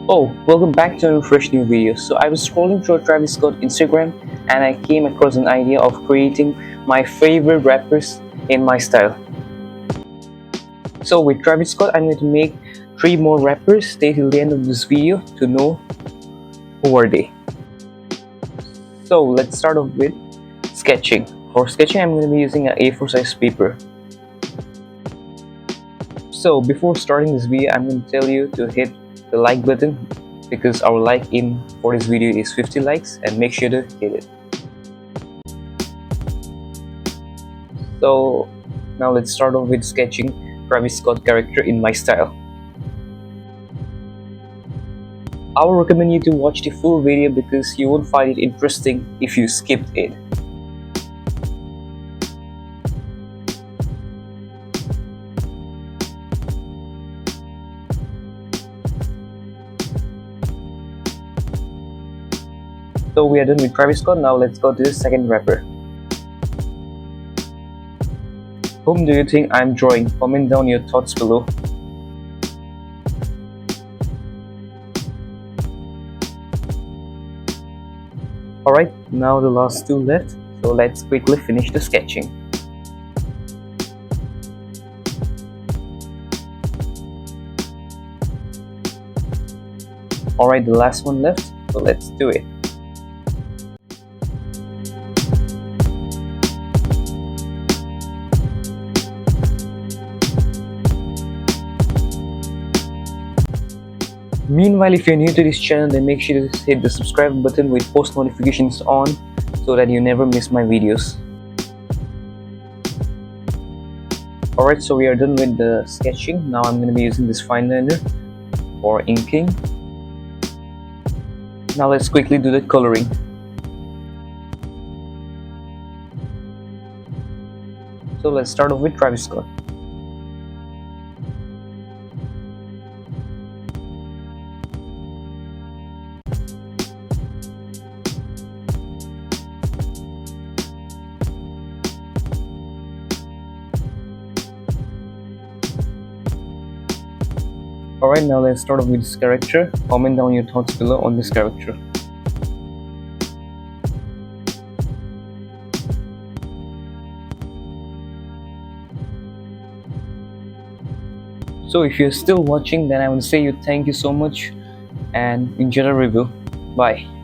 Oh, welcome back to a fresh new video. So I was scrolling through Travis Scott Instagram and I came across an idea of creating my favorite rappers in my style. So with Travis Scott, I'm going to make 3 more rappers. Stay till the end of this video to know who are they. So let's start off with sketching. For sketching, I'm going to be using an A4 size paper. So before starting this video, I'm going to tell you to hit the like button because our like aim for this video is 50 likes, and make sure to hit it. So now let's start off with sketching Travis Scott character in my style. I will recommend you to watch the full video because you won't find it interesting if you skipped it. So we are done with Travis Scott. Now let's go to the second rapper. Whom do you think I'm drawing? Comment down your thoughts below. Alright, now the last two left. So let's quickly finish the sketching. Alright, the last one left. So let's do it. Meanwhile, if you're new to this channel, then make sure to hit the subscribe button with post notifications on so that you never miss my videos. Alright, so we are done with the sketching. Now I'm going to be using this fine liner for inking. Now let's quickly do the coloring. So let's start off with Travis Scott. Alright, now let's start off with this character. Comment down your thoughts below on this character. So if you're still watching, then I want to say thank you so much and enjoy the review. Bye.